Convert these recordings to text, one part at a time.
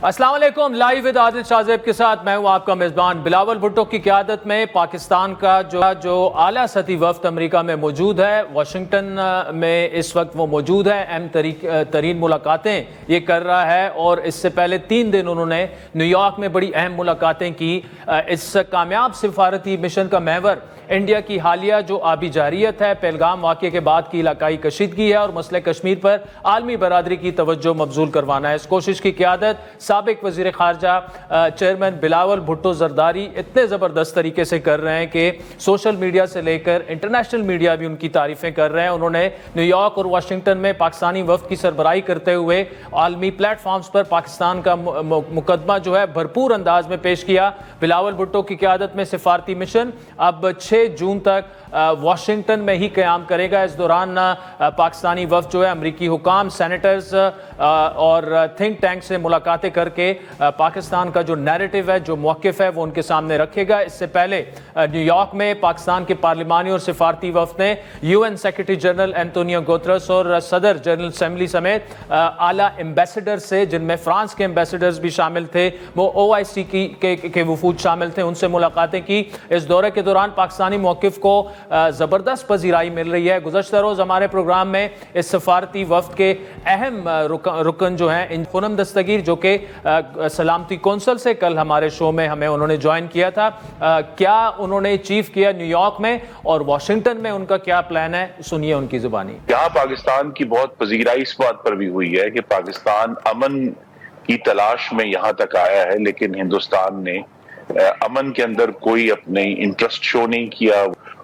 السلام علیکم، live with عادل شاہ زیب کے ساتھ میں ہوں آپ کا میزبان بلاول بھٹو کی قیادت میں پاکستان کا جو اعلیٰ سطحی وفد امریکہ میں موجود ہے، واشنگٹن میں اس وقت وہ موجود ہے، اہم ترین ملاقاتیں یہ کر رہا ہے، اور اس سے پہلے 3 دن انہوں نے نیو یارک میں بڑی اہم ملاقاتیں کی۔ اس کامیاب سفارتی مشن کا محور انڈیا کی حالیہ جو آبی جارحیت ہے، پہلگام واقعے کے بعد کی علاقائی کشیدگی ہے اور مسئلہ کشمیر پر عالمی برادری کی توجہ مبذول کروانا ہے۔ اس کوشش کی قیادت سابق وزیر خارجہ چیئرمین بلاول بھٹو زرداری اتنے زبردست طریقے سے کر رہے ہیں کہ سوشل میڈیا سے لے کر انٹرنیشنل میڈیا بھی ان کی تعریفیں کر رہے ہیں۔ انہوں نے نیو یارک اور واشنگٹن میں پاکستانی وفد کی سربراہی کرتے ہوئے عالمی پلیٹ فارمز پر پاکستان کا مقدمہ جو ہے بھرپور انداز میں پیش کیا۔ بلاول بھٹو کی قیادت میں سفارتی مشن اب 6 جون تک واشنگٹن میں ہی قیام کرے گا۔ اس دوران پاکستانی وفد جو ہے امریکی حکام، سینیٹرز اور تھنک ٹینک سے ملاقاتیں کر کے پاکستان کا جو نیریٹو ہے، جو موقف ہے، وہ ان کے سامنے رکھے گا۔ اس سے پہلے نیو یارک میں پاکستان کے پارلیمانی اور سفارتی وفد نے UN سیکرٹری جنرل اینٹونیو گوترس اور صدر جنرل اسمبلی سمیت اعلیٰ ایمبیسڈر سے، جن میں فرانس کے ایمبیسڈرز بھی شامل تھے، وہ OIC کے وفود شامل تھے، ان سے ملاقاتیں کی۔ اس دورے کے دوران پاکستانی موقف کو زبردست پذیرائی مل رہی ہے۔ گزشتہ روز ہمارے پروگرام میں اس سفارتی وفد کے اہم رکن جو ہیں پونم دستگیر، جو کہ سلامتی کونسل سے کل ہمارے شو میں انہوں نے جوائن کیا تھا، کیا انہوں نے چیف کیا نیو یارک میں اور واشنگٹن میں ان کا کیا پلان ہے، سنیے ان کی زبانی۔ یہاں پاکستان کی بہت پذیرائی اس بات پر بھی ہوئی ہے کہ پاکستان امن کی تلاش میں یہاں تک آیا ہے، لیکن ہندوستان نے امن کے اندر کوئی اپنے انٹرسٹ شو نہیں کیا۔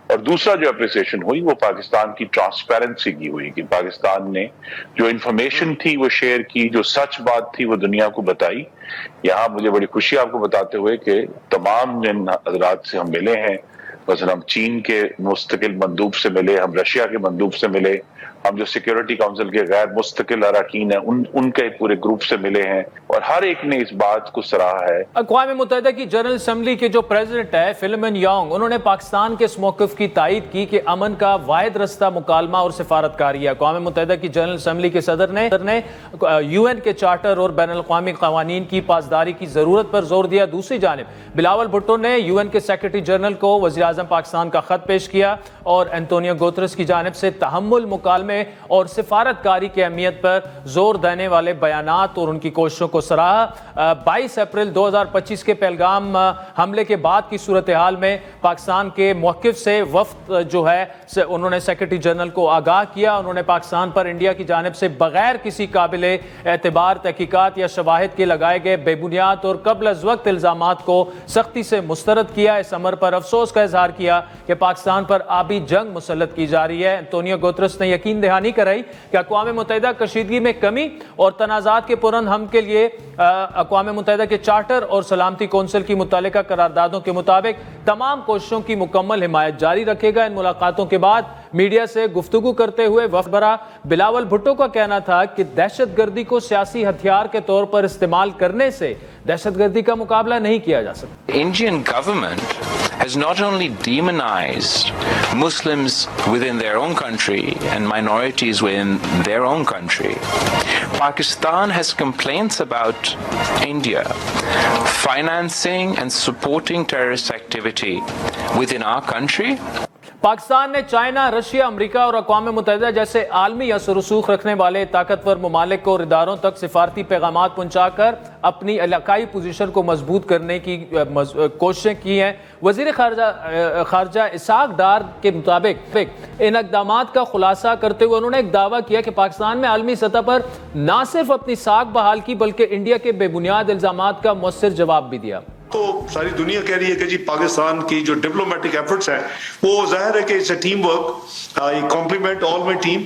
اور دوسرا جو اپریسیشن ہوئی وہ پاکستان کی ٹرانسپیرنسی کی ہوئی کہ پاکستان نے جو انفارمیشن تھی وہ شیئر کی، جو سچ بات تھی وہ دنیا کو بتائی۔ یہاں مجھے بڑی خوشی آپ کو بتاتے ہوئے کہ تمام جن حضرات سے ہم ملے ہیں، مثلا ہم چین کے مستقل مندوب سے ملے، ہم رشیا کے مندوب سے ملے، ہم جو سیکیورٹی کونسل کے غیر مستقل اراکین ہیں ان کے پورے گروپ سے ملے ہیں، اور ہر ایک نے اس بات کو سراہا ہے۔ اقوام متحدہ کی جنرل اسمبلی کے جو پریزیڈنٹ ہے فلمن یانگ، انہوں نے پاکستان کے اس موقف کی تائید کی کہ امن کا واحد رستہ مکالمہ اور سفارتکاری ہے۔ اقوام متحدہ کی جنرل اسمبلی کے صدر نے UN کے چارٹر اور بین الاقوامی قوانین کی پاسداری کی ضرورت پر زور دیا۔ دوسری جانب بلاول بھٹو نے UN کے سیکرٹری جنرل کو وزیر اعظم پاکستان کا خط پیش کیا اور اینٹونیو گوترس کی جانب سے تحمل، مکالمے اور سفارتکاری کی اہمیت پر زور دینے والے بیانات اور ان کی کوششوں کو سراہا۔ 22 اپریل 2025 کے پہلگام حملے کے بعد کی صورتحال میں پاکستان کے موقف سے وفد جو ہے انہوں نے سیکرٹری جنرل کو آگاہ کیا۔ انہوں نے پاکستان پر انڈیا کی جانب سے بغیر کسی قابل اعتبار تحقیقات یا شواہد کے لگائے گئے بے بنیاد اور قبل از وقت الزامات کو سختی سے مسترد کیا۔ اس امر پر افسوس کا اظہار کیا کہ پاکستان پر آبی جنگ مسلط کی جا رہی ہے۔ اینٹونیو گوترس نے یقین دہانی کرائی کہ اقوام متحدہ کشیدگی میں کمی اور تنازعات کے پرامن کے لیے اقوام متحدہ کے چارٹر اور سلامتی کونسل کی متعلقہ قراردادوں کے مطابق تمام کوششوں کی مکمل حمایت جاری رکھے گا۔ ان ملاقاتوں کے بعد میڈیا سے گفتگو کرتے ہوئے وفد برا بلاول بھٹو کا کہنا تھا کہ دہشت گردی کو سیاسی ہتھیار کے طور پر استعمال کرنے سے دہشت گردی کا مقابلہ نہیں کیا جا سکتا۔ Indian government has not only demonized Muslims within their own country and minorities within their own country. Pakistan has complaints about India financing and supporting terrorist activity within our country. Pakistan نے چائنا، رشیا، امریکہ اور اقوام متحدہ جیسے عالمی اثر و رسوخ رکھنے والے طاقتور ممالک اور اداروں تک سفارتی پیغامات پہنچا کر اپنی علاقائی پوزیشن کو مضبوط کرنے کی کوششیں کی ہیں۔ وزیر خارجہ اسحاق ڈار کے مطابق ان اقدامات کا خلاصہ کرتے ہوئے انہوں نے ایک دعویٰ کیا کہ پاکستان میں عالمی سطح پر نہ صرف اپنی ساکھ بحال کی بلکہ انڈیا کے بے بنیاد الزامات کا مؤثر جواب بھی دیا۔ تو ساری دنیا کہہ رہی ہے کہ جی پاکستان کی جو ڈپلومیٹک ایفرٹس ہیں وہ ظاہر ہے کہ اس team work, I compliment all my team,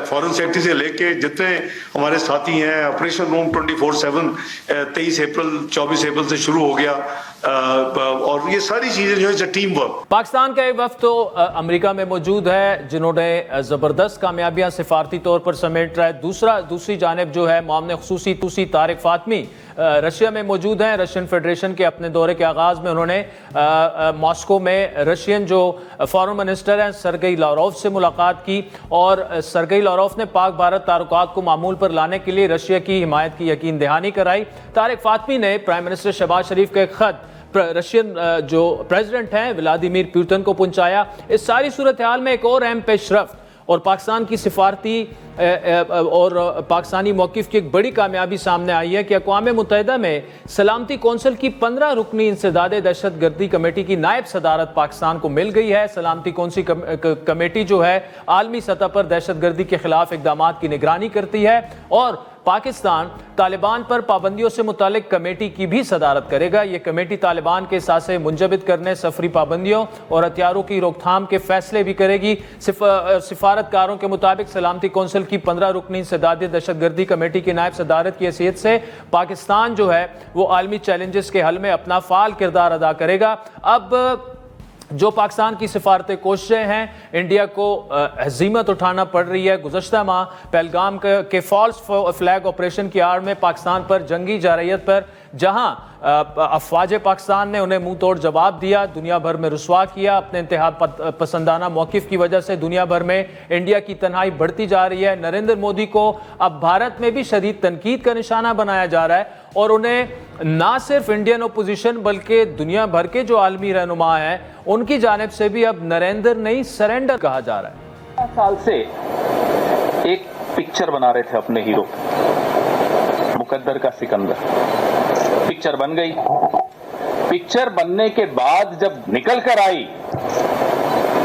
foreign secretary سے لے کے جتنے ہمارے ساتھی ہیں، آپریشن روم 24/7 23 اپریل 24 اپریل سے شروع ہو گیا، اور یہ ساری چیزیں جو ہے ٹیم ورک. پاکستان کا یہ وفد تو امریکا میں موجود ہے جنہوں نے زبردست کامیابیاں سفارتی طور پر سمیٹ رہا ہے. دوسری جانب جو ہے معاون خصوصی طارق فاطمی رشیا میں موجود ہیں. رشین فیڈریشن کے اپنے دورے کے آغاز میں انہوں نے ماسکو میں رشین جو فارن منسٹر ہیں سرگئی لاروف سے ملاقات کی اور سرگئی لاروف نے پاک بھارت تعلقات کو معمول پر لانے کے لیے رشیا کی حمایت کی یقین دہانی کرائی. طارق فاطمی نے پرائم منسٹر شہباز شریف کا ایک خط رشین جو پریزیڈنٹ ہیں ولادیمیر پوتن کو پہنچایا. اس ساری صورتحال میں ایک اور اہم پیش رفت اور پاکستان کی سفارتی اور پاکستانی موقف کی ایک بڑی کامیابی سامنے آئی ہے کہ اقوام متحدہ میں سلامتی کونسل کی 15 رکنی انسداد دہشت گردی کمیٹی کی نائب صدارت پاکستان کو مل گئی ہے. سلامتی کونسل کمیٹی جو ہے عالمی سطح پر دہشت گردی کے خلاف اقدامات کی نگرانی کرتی ہے اور پاکستان طالبان پر پابندیوں سے متعلق کمیٹی کی بھی صدارت کرے گا. یہ کمیٹی طالبان کے اثاثے منجمد کرنے، سفری پابندیوں اور ہتھیاروں کی روک تھام کے فیصلے بھی کرے گی. سفارتکاروں کے مطابق سلامتی کونسل کی 15 رکنی انسداد دہشت گردی کمیٹی کی نائب صدارت کی حیثیت سے پاکستان جو ہے وہ عالمی چیلنجز کے حل میں اپنا فعال کردار ادا کرے گا. اب جو پاکستان کی سفارتی کوششیں ہیں انڈیا کو ہزیمت اٹھانا پڑ رہی ہے. گزشتہ ماہ پہلگام کے فالس فلیگ آپریشن کی آڑ میں پاکستان پر جنگی جارحیت پر جہاں افواج پاکستان نے انہیں منہ توڑ جواب دیا، دنیا بھر میں رسوا کیا. اپنے انتہا پسندانہ موقف کی وجہ سے دنیا بھر میں انڈیا کی تنہائی بڑھتی جا رہی ہے. نریندر مودی کو اب بھارت میں بھی شدید تنقید کا نشانہ بنایا جا رہا ہے اور انہیں نہ صرف انڈین اپوزیشن بلکہ دنیا بھر کے جو عالمی رہنما ہیں ان کی جانب سے بھی اب نریندر نہیں سرنڈر کہا جا رہا ہے. سال سے ایک پکچر بنا رہے تھے اپنے ہیرو مقدر کا سکندر. پکچر بن گئی. پکچر بننے کے بعد جب نکل کر آئی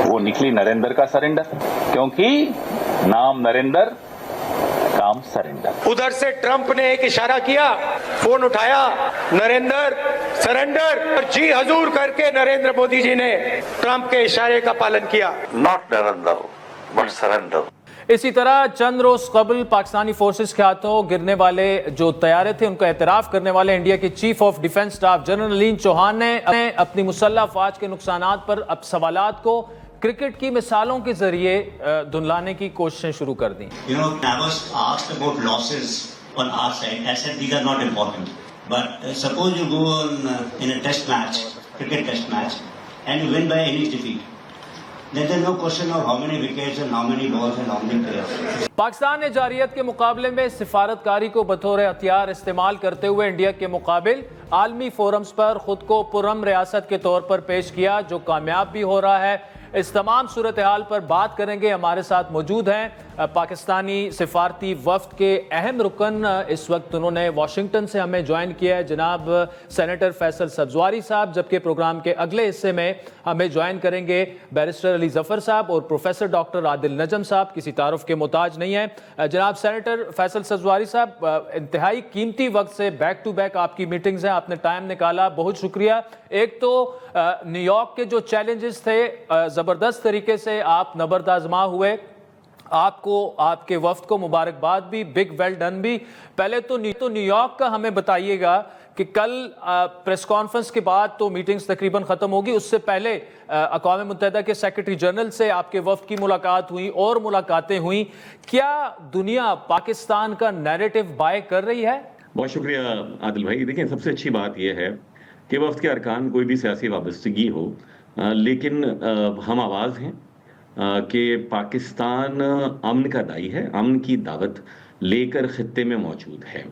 وہ نکلی نریندر کا سرنڈر، کیونکہ نام نریندر کام سرنڈر. ادھر سے ٹرمپ نے ایک اشارہ کیا، فون اٹھایا، نریندر سرنڈر، اور جی حضور کر کے نریندر مودی جی نے ٹرمپ کے اشارے کا پالن کیا. Not surrender, but surrender. اسی طرح چند روز قبل پاکستانی فورسز کے ہاتھوں گرنے والے جو طیارے تھے ان کا اعتراف کرنے والے انڈیا کے chief of defence staff general Anil Chauhan نے اپنی مسلح افواج کے نقصانات پر اب سوالات کو کرکٹ کی مثالوں کے ذریعے دھنلانے کی کوششیں شروع کر دیں. I was asked about losses on our side. I said these are not important. But suppose you go in a test match, cricket test match, and you win by any defeat. Then there's no question of how many wickets and how many balls and how many players. Pakistan نے جارحیت کے مقابلے میں سفارتکاری کو بطور ہتھیار استعمال کرتے ہوئے انڈیا کے مقابل عالمی فورمز پر خود کو پرامن ریاست کے طور پر پیش کیا جو کامیاب بھی ہو رہا ہے. اس تمام صورتحال پر بات کریں گے. ہمارے ساتھ موجود ہیں پاکستانی سفارتی وفد کے اہم رکن. اس وقت انہوں نے واشنگٹن سے ہمیں جوائن کیا ہے جناب سینیٹر فیصل سبزواری صاحب، جبکہ پروگرام کے اگلے حصے میں ہمیں جوائن کریں گے بیرسٹر علی ظفر صاحب اور پروفیسر ڈاکٹر عادل نجم صاحب، کسی تعارف کے محتاج نہیں ہیں. جناب سینیٹر فیصل سبزواری صاحب، انتہائی قیمتی وقت سے بیک ٹو بیک آپ کی میٹنگز ہیں، آپ نے ٹائم نکالا، بہت شکریہ. ایک تو نیو یارک کے جو چیلنجز تھے زبردست طریقے سے آپ نبرد آزما ہوئے. آپ کو، آپ کے وفد کو مبارکباد بھی، بگ ویل ڈن بھی. پہلے تو نیو یارک کا ہمیں بتائیے گا کہ کل پریس کانفرنس کے بعد تو میٹنگز تقریباً ختم ہوگی، اس سے پہلے اقوام متحدہ کے سیکرٹری جنرل سے آپ کے وفد کی ملاقات ہوئی اور ملاقاتیں ہوئیں. کیا دنیا پاکستان کا نیریٹو بائی کر رہی ہے؟ بہت شکریہ عادل بھائی. دیکھیں، سب سے اچھی بات یہ ہے کہ وفد کے ارکان کوئی بھی سیاسی وابستگی ہو لیکن ہم آواز ہیں کہ پاکستان امن کا دائی ہے، امن کی دعوت لے کر خطے میں موجود ہے.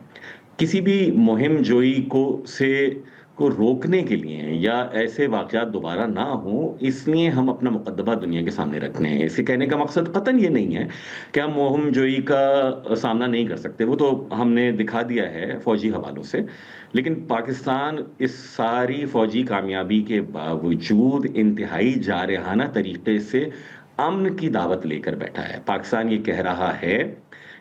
کسی بھی مہم جوئی کو روکنے کے لیے یا ایسے واقعات دوبارہ نہ ہوں، اس لیے ہم اپنا مقدمہ دنیا کے سامنے رکھنے ہیں. اسے کہنے کا مقصد قطعاً یہ نہیں ہے کہ ہم مہم جوئی کا سامنا نہیں کر سکتے، وہ تو ہم نے دکھا دیا ہے فوجی حوالوں سے. لیکن پاکستان اس ساری فوجی کامیابی کے باوجود انتہائی جارحانہ طریقے سے امن کی دعوت لے کر بیٹھا ہے. پاکستان یہ کہہ رہا ہے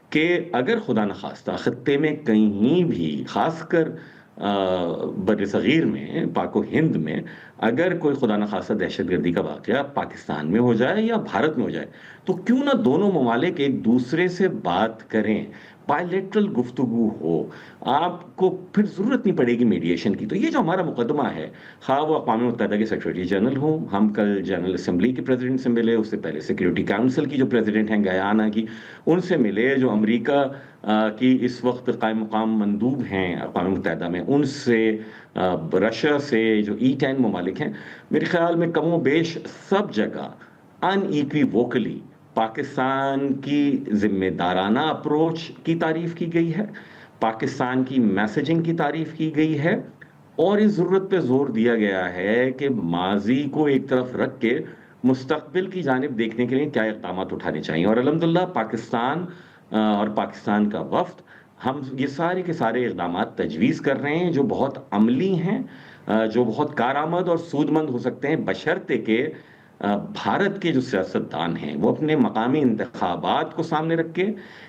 کہ اگر خدا نخواستہ خطے میں کہیں بھی، خاص کر بر صغیر میں، پاک و ہند میں، اگر کوئی خدا نخواستہ دہشت گردی کا واقعہ پاکستان میں ہو جائے یا بھارت میں ہو جائے تو کیوں نہ دونوں ممالک ایک دوسرے سے بات کریں, بائیلیٹرل گفتگو ہو, آپ کو پھر ضرورت نہیں پڑے گی میڈیشن کی. تو یہ جو ہمارا مقدمہ ہے, خواہ وہ اقوام متحدہ کے سیکریٹری جنرل ہوں, ہم کل جنرل اسمبلی کے پریزیڈنٹ سے ملے, اس سے پہلے سیکیورٹی کاؤنسل کی جو پریزیڈنٹ ہیں گیانا کی, ان سے ملے, جو امریکہ کی اس وقت قائم مقام مندوب ہیں اقوام متحدہ میں, ان سے, رشیا سے, جو E10 ممالک ہیں, میرے خیال میں کم و بیش سب جگہ ان ایکویوکلی پاکستان کی ذمہ دارانہ اپروچ کی تعریف کی گئی ہے, پاکستان کی میسیجنگ کی تعریف کی گئی ہے, اور اس ضرورت پہ زور دیا گیا ہے کہ ماضی کو ایک طرف رکھ کے مستقبل کی جانب دیکھنے کے لیے کیا اقدامات اٹھانے چاہیے. اور الحمدللہ پاکستان اور پاکستان کا وفد, ہم یہ سارے کے سارے اقدامات تجویز کر رہے ہیں جو بہت عملی ہیں, جو بہت کارآمد اور سودمند ہو سکتے ہیں, بشرطے کہ بھارت کے جو سیاستدان ہیں وہ اپنے مقامی انتخابات کو سامنے رکھ کے,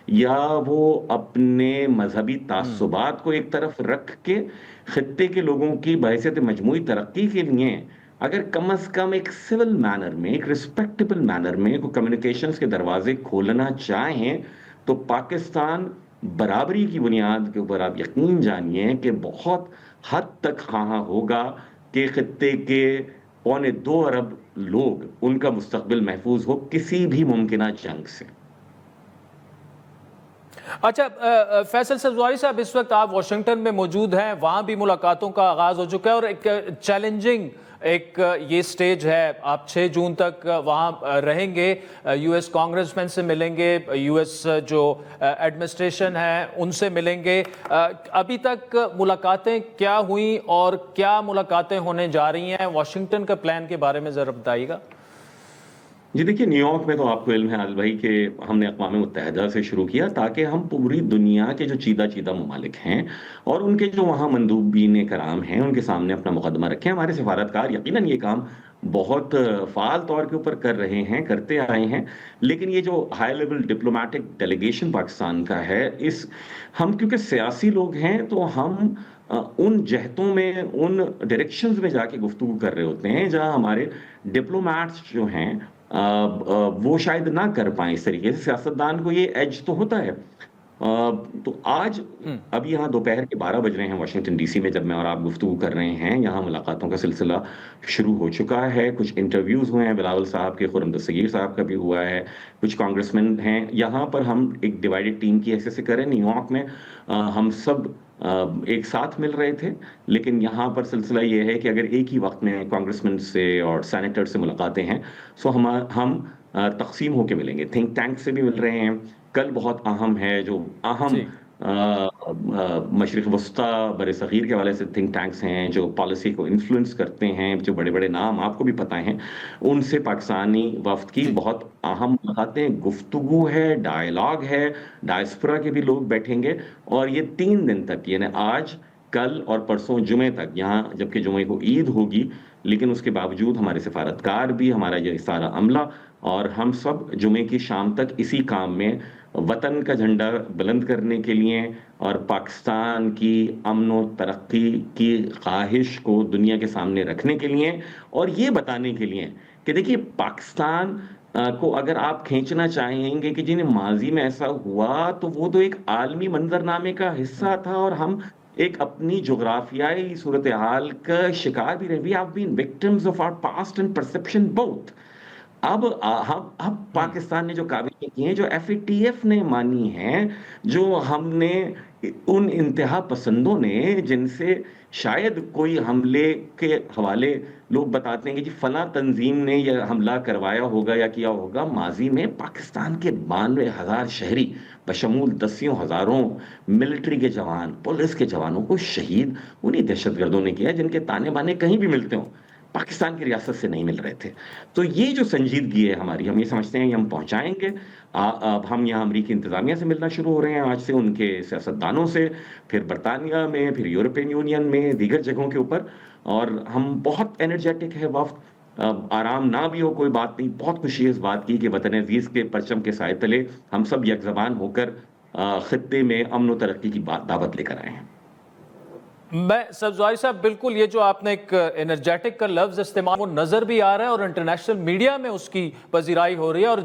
یا وہ اپنے مذہبی تعصبات کو ایک طرف رکھ کے خطے کے لوگوں کی بحیثیت مجموعی ترقی کے لیے اگر کم از کم ایک سول مینر میں, ایک ریسپیکٹیبل مینر میں کوئی کمیونیکیشنز کے دروازے کھولنا چاہیں, تو پاکستان برابری کی بنیاد کے اوپر آپ یقین جانیے کہ بہت حد تک خواہاں ہوگا کہ خطے کے 2.25 ارب لوگ, ان کا مستقبل محفوظ ہو کسی بھی ممکنہ جنگ سے. اچھا فیصل سبزواری صاحب, اس وقت آپ واشنگٹن میں موجود ہیں, وہاں بھی ملاقاتوں کا آغاز ہو چکا ہے, اور ایک چیلنجنگ ایک یہ سٹیج ہے, آپ 6 جون تک وہاں رہیں گے, یو ایس کانگریس مین سے ملیں گے, یو ایس جو ایڈمنسٹریشن ہے ان سے ملیں گے. ابھی تک ملاقاتیں کیا ہوئیں اور کیا ملاقاتیں ہونے جا رہی ہیں؟ واشنگٹن کا پلان کے بارے میں ذرا بتائیے گا. جی دیکھیے, نیو یارک میں تو آپ کو علم ہے عادل بھائی کہ ہم نے اقوام متحدہ سے شروع کیا تاکہ ہم پوری دنیا کے جو چیدہ ممالک ہیں اور ان کے جو وہاں مندوبین کرام ہیں ان کے سامنے اپنا مقدمہ رکھیں. ہمارے سفارتکار یقیناً یہ کام بہت فعال طور کے اوپر کر رہے ہیں, کرتے آئے ہیں, لیکن یہ جو high level diplomatic delegation Pakistan کا ہے, ہم کیونکہ سیاسی لوگ ہیں تو ہم ان جہتوں میں, ان ڈائریکشنز میں جا کے گفتگو کر رہے ہوتے ہیں جہاں ہمارے ڈپلومیٹس جو ہیں وہ شاید نہ کر پائیں اس طریقے سے. سیاستدان کو یہ ایج تو ہوتا ہے. تو آج اب یہاں دوپہر کے 12 بج رہے ہیں واشنگٹن ڈی سی میں, جب میں اور آپ گفتگو کر رہے ہیں. یہاں ملاقاتوں کا سلسلہ شروع ہو چکا ہے, کچھ انٹرویوز ہوئے ہیں, بلاول صاحب کے, خرم دستگیر صاحب کا بھی ہوا ہے, کچھ کانگریس مین ہیں. یہاں پر ہم ایک ڈیوائیڈڈ ٹیم کی حیثیت سے کریں. نیو یارک میں ہم سب ایک ساتھ مل رہے تھے, لیکن یہاں پر سلسلہ یہ ہے کہ اگر ایک ہی وقت میں کانگریس مین سے اور سینیٹر سے ملاقاتیں ہیں سو ہم تقسیم ہو کے ملیں گے. تھنک ٹینک سے بھی مل رہے ہیں. کل بہت اہم ہے, جو اہم مشرق وسطیٰ بر صغیر کے حوالے سے تھنک ٹینکس ہیں جو پالیسی کو انفلوئنس کرتے ہیں, جو بڑے بڑے نام آپ کو بھی پتہ ہیں, ان سے پاکستانی وفد کی بہت اہم ملاقاتیں, گفتگو ہے, ڈائلاگ ہے. ڈائسپورا کے بھی لوگ بیٹھیں گے, اور یہ 3 دن تک, یعنی آج, کل اور پرسوں جمعے تک, یہاں جبکہ جمعے کو عید ہوگی لیکن اس کے باوجود ہمارے سفارتکار بھی, ہمارا یہ سارا عملہ اور ہم سب جمعے کی شام تک اسی کام میں وطن کا جھنڈا بلند کرنے کے لیے اور پاکستان کی امن و ترقی کی خواہش کو دنیا کے سامنے رکھنے کے لیے, اور یہ بتانے کے لیے کہ دیکھیے پاکستان کو اگر آپ کھینچنا چاہیں گے کہ جنہیں ماضی میں ایسا ہوا تو وہ تو ایک عالمی منظرنامے کا حصہ تھا, اور ہم ایک اپنی جغرافیائی صورتحال کا شکار بھی رہے. We have been victims of our past and perception both. اب پاکستان نے جو کاوشیں کی ہیں, جو FATF نے مانی ہیں, جو ہم نے ان انتہا پسندوں نے, جن سے شاید کوئی حملے کے حوالے لوگ بتاتے ہیں کہ جی فلاں تنظیم نے یہ حملہ کروایا ہوگا یا کیا ہوگا, ماضی میں پاکستان کے 92,000 شہری بشمول 10,000 ملٹری کے جوان, پولیس کے جوانوں کو شہید انہی دہشت گردوں نے کیا جن کے تانے بانے کہیں بھی ملتے ہوں, پاکستان کی ریاست سے نہیں مل رہے تھے. تو یہ جو سنجیدگی ہے ہماری, ہم یہ سمجھتے ہیں کہ ہم پہنچائیں گے. اب ہم یہاں امریکی انتظامیہ سے ملنا شروع ہو رہے ہیں آج سے, ان کے سیاستدانوں سے, پھر برطانیہ میں, پھر یورپین یونین میں, دیگر جگہوں کے اوپر, اور ہم بہت انرجیٹک ہے وفد. آرام نہ بھی ہو کوئی بات نہیں, بہت خوشی اس بات کی کہ وطن عزیز کے پرچم کے سائے تلے ہم سب یک زبان ہو کر خطے میں امن و ترقی کی دعوت لے کر آئے ہیں. میں سبزواری صاحب بالکل یہ جو آپ نے ایک انرجیٹک کا لفظ استعمال وہ نظر بھی آ رہا ہے اور انٹرنیشنل میڈیا میں اس کی پذیرائی ہو رہی ہے اور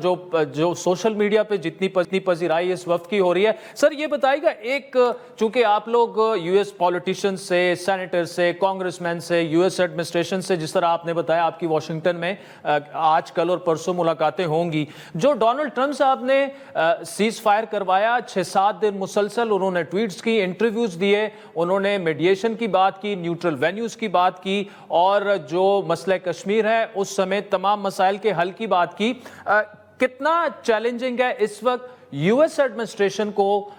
جو سوشل میڈیا پہ جتنی پذیرائی اس وقت کی ہو رہی ہے. سر یہ بتائیے گا ایک چونکہ آپ لوگ یو ایس پولیٹیشین سے سینیٹر سے کانگریس مین سے یو ایس ایڈمنسٹریشن سے جس طرح آپ نے بتایا آپ کی واشنگٹن میں آج کل اور پرسوں ملاقاتیں ہوں گی, جو ڈونلڈ ٹرمپ صاحب نے سیز فائر کروایا 6-7 دن مسلسل انہوں نے ٹویٹس کی انٹرویوز دیے, انہوں نے میڈیشن کی بات کی, نیوٹرل وینیوز کی بات کی اور جو مسئلہ کشمیر ہے اس سمیت تمام مسائل کے حل کی بات کی. کتنا چیلنجنگ ہے اس وقت یو ایس ایڈمنسٹریشن کو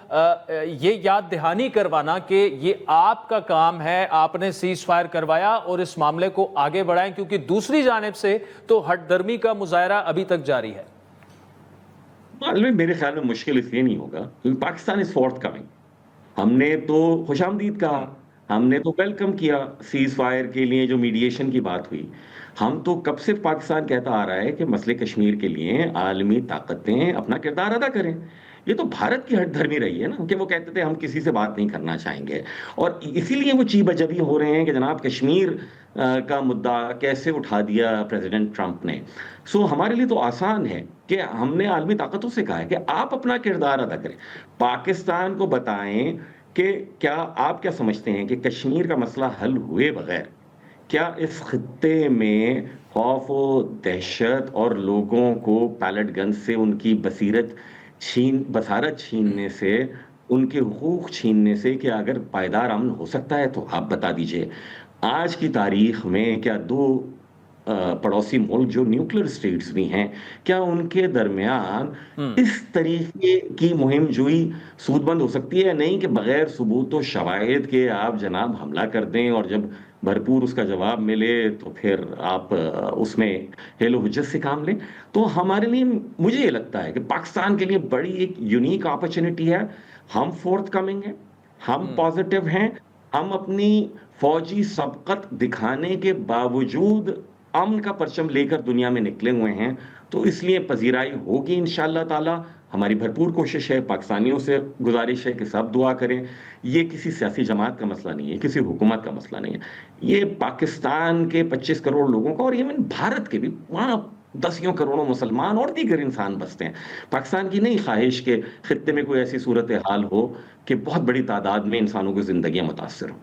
یہ یاد دہانی کروانا کہ یہ آپ کا کام ہے, آپ نے سیز فائر کروایا اور اس معاملے کو آگے بڑھائیں, کیونکہ دوسری جانب سے تو ہٹ درمی کا مظاہرہ ابھی تک جاری ہے. میرے خیال میں مشکل اس لیے نہیں ہوگا کیونکہ پاکستان از فورتھ کمنگ. ہم نے تو خوش آمدید کہا, ہم نے تو ویلکم کیا سیز فائر کے لیے جو میڈیشن کی بات ہوئی. ہم تو کب سے پاکستان کہتا آ رہا ہے کہ مسئلے کشمیر کے لیے عالمی طاقتیں اپنا کردار ادا کریں. یہ تو بھارت کی ہٹ دھرمی رہی ہے نا کہ وہ کہتے تھے ہم کسی سے بات نہیں کرنا چاہیں گے, اور اسی لیے وہ چیب جبی ہو رہے ہیں کہ جناب کشمیر کا مدعا کیسے اٹھا دیا پریزیڈنٹ ٹرمپ نے. سو ہمارے لیے تو آسان ہے کہ ہم نے عالمی طاقتوں سے کہا ہے کہ آپ اپنا کردار ادا کریں, پاکستان کو بتائیں کہ کیا آپ کیا سمجھتے ہیں کہ کشمیر کا مسئلہ حل ہوئے بغیر کیا اس خطے میں خوف و دہشت اور لوگوں کو پیلٹ گن سے ان کی بصارت چھیننے سے, ان کے حقوق چھیننے سے کیا اگر پائیدار امن ہو سکتا ہے تو آپ بتا دیجئے. آج کی تاریخ میں کیا دو پڑوسی ملک جو نیوکلیر اسٹیٹس بھی ہیں, کیا ان کے درمیان اس طریقے کی مہم جوئی سود بند ہو سکتی ہے؟ نہیں کہ بغیر ثبوت و شواہد کے آپ جناب حملہ کر دیں اور جب بھرپور اس کا جواب ملے تو پھر آپ اس میں حیل و حجت سے کام لیں. تو ہمارے لیے مجھے یہ لگتا ہے کہ پاکستان کے لیے بڑی ایک یونیک اپرچونٹی ہے. ہم فورتھ کمنگ ہیں, ہم پازیٹیو ہیں, ہم اپنی فوجی سبقت دکھانے کے باوجود امن کا پرچم لے کر دنیا میں نکلے ہوئے ہیں. تو اس لیے پذیرائی ہوگی انشاءاللہ تعالی. ہماری بھرپور کوشش ہے, پاکستانیوں سے گزارش ہے کہ سب دعا کریں. یہ کسی سیاسی جماعت کا مسئلہ نہیں ہے, کسی حکومت کا مسئلہ نہیں ہے, یہ پاکستان کے 25 کروڑ لوگوں کا اور ایون بھارت کے بھی, وہاں 10 کروڑوں مسلمان اور دیگر انسان بستے ہیں. پاکستان کی نہیں خواہش کہ خطے میں کوئی ایسی صورتحال ہو کہ بہت بڑی تعداد میں انسانوں کی زندگیاں متاثر ہوں.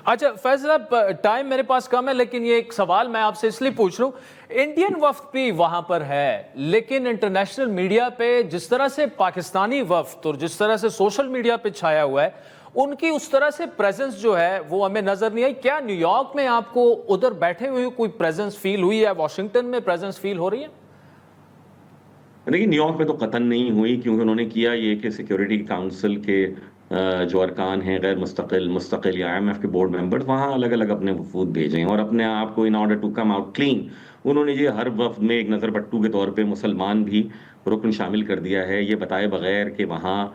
اچھا فیض صاحب, ٹائم میرے پاس کم ہے لیکن یہ ایک سوال میں آپ سے اس لیے پوچھ رہا ہوں, انڈین وفد بھی وہاں پر ہے لیکن انٹرنیشنل میڈیا پہ جس طرح سے پاکستانی وفد اور جس طرح سے سوشل میڈیا پہ چھایا ہوا ہے ان کی اس طرح سے پریزنس جو ہے وہ ہمیں نظر نہیں آئی. کیا نیو یارک میں آپ کو ادھر بیٹھے ہوئے کوئی پریزنس فیل ہوئی ہے, واشنگٹن میں پریزنس فیل ہو رہی ہے؟ دیکھیے نیو یارک میں تو قطعاً نہیں ہوئی کیونکہ انہوں نے کیا یہ کہ سیکیورٹی کاؤنسل کے جو ارکان ہیں غیر مستقل یا IMF کے بورڈ ممبرز وہاں الگ الگ اپنے وفود بھیجیں اور اپنے آپ کو in order to come out clean انہوں نے یہ ہر وفد میں ایک نظر بٹو کے طور پہ مسلمان بھی رکن شامل کر دیا ہے, یہ بتائے بغیر کہ وہاں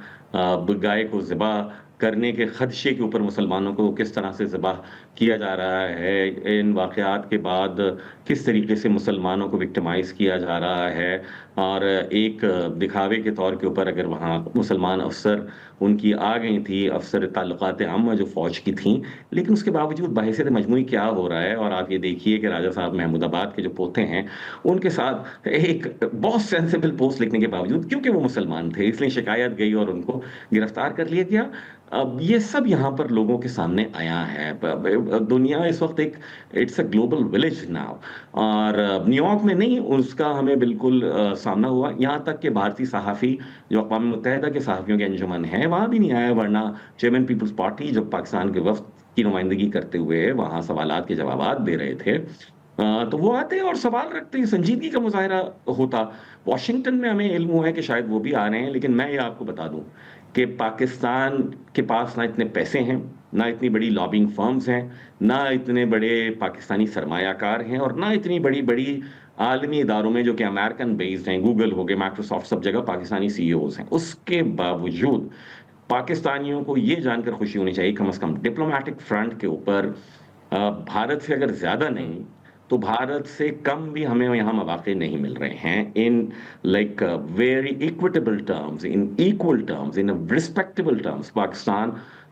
گائے کو ذبح کرنے کے خدشے کے اوپر مسلمانوں کو کس طرح سے ذبح کیا جا رہا ہے, ان واقعات کے بعد کس طریقے سے مسلمانوں کو وکٹمائز کیا جا رہا ہے, اور ایک دکھاوے کے طور کے اوپر اگر وہاں مسلمان افسر ان کی آ گئی تھی, افسر تعلقات عامہ جو فوج کی تھیں, لیکن اس کے باوجود بحیثیت مجموعی کیا ہو رہا ہے. اور آپ یہ دیکھیے کہ راجہ صاحب محمود آباد کے جو پوتے ہیں ان کے ساتھ ایک بہت سینسیبل پوسٹ لکھنے کے باوجود کیونکہ وہ مسلمان تھے اس لیے شکایت گئی اور ان کو گرفتار کر لیا گیا. اب یہ سب یہاں پر لوگوں کے سامنے آیا ہے. دنیا اس وقت ایک it's a global village now, اور نیو یارک میں نہیں اس کا ہمیں بالکل سامنا ہوا. یہاں تک کہ بھارتی صحافی جو اقوام متحدہ کے صحافیوں کے انجمن ہے وہاں بھی نہیں آیا, ورنہ چیئرمین پیپلز پارٹی جو پاکستان کے وفد کی نمائندگی کرتے ہوئے وہاں سوالات کے جوابات دے رہے تھے تو وہ آتے اور سوال رکھتے, سنجیدگی کا مظاہرہ ہوتا. واشنگٹن میں ہمیں علم ہوا ہے کہ شاید وہ بھی آ رہے ہیں, لیکن میں یہ آپ کو بتا دوں کہ پاکستان کے پاس نہ اتنے پیسے ہیں, نہ اتنی بڑی لابنگ فرمز ہیں, نہ اتنے بڑے پاکستانی سرمایہ کار ہیں, اور نہ اتنی بڑی عالمی اداروں میں جو کہ امریکن بیسڈ ہیں, گوگل ہو گئے, مائکروسافٹ, سب جگہ پاکستانی CEOs ہیں. اس کے باوجود پاکستانیوں کو یہ جان کر خوشی ہونی چاہیے کم از کم ڈپلومیٹک فرنٹ کے اوپر بھارت سے اگر زیادہ نہیں تو بھارت سے کم بھی ہمیں یہاں مواقع نہیں مل رہے ہیں in like very equitable terms, in equal terms, in respectable terms. Pakistan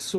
So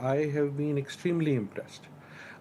I have been extremely impressed.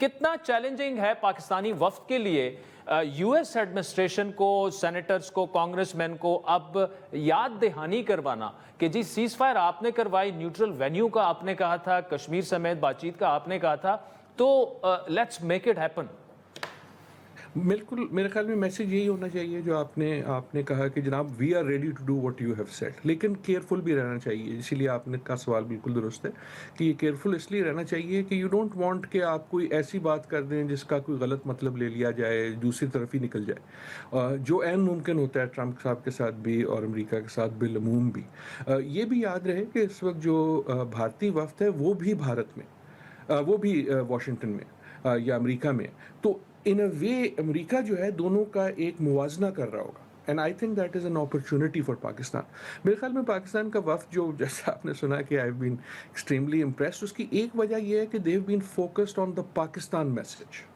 کتنا چیلنجنگ ہے پاکستانی وفد کے لیے US ایڈمنسٹریشن کو, سینیٹرز کو, کانگریس مین کو اب یاد دہانی کروانا کہ جی سیز فائر آپ نے کروائی, نیوٹرل وینیو کا آپ نے کہا تھا, کشمیر سمیت بات چیت کا آپ نے کہا تھا, تو لیٹس میک اٹ ہیپن. بالکل میرے خیال میں میسیج یہی ہونا چاہیے جو آپ نے کہا کہ جناب we are ready to do what you have said, لیکن کیئرفل بھی رہنا چاہیے. اسی لیے آپ نے کا سوال بالکل درست ہے کہ یہ کیئرفل اس لیے رہنا چاہیے کہ یو ڈونٹ وانٹ کہ آپ کوئی ایسی بات کر دیں جس کا کوئی غلط مطلب لے لیا جائے, دوسری طرف ہی نکل جائے, جو عین ممکن ہوتا ہے ٹرمپ صاحب کے ساتھ بھی اور امریکہ کے ساتھ بالعموم بھی. یہ بھی یاد رہے کہ اس وقت جو بھارتی وفد ہے وہ بھی بھارت میں, وہ بھی واشنگٹن میں یا امریکہ میں, تو in a way امریکہ جو ہے دونوں کا ایک موازنہ کر رہا ہوگا. And I think that is an opportunity for Pakistan. میرے خیال میں پاکستان کا وفد جو جیسا آپ نے سنا کہ I've been extremely impressed, اس کی ایک وجہ یہ ہے کہ they've been focused on the Pakistan message.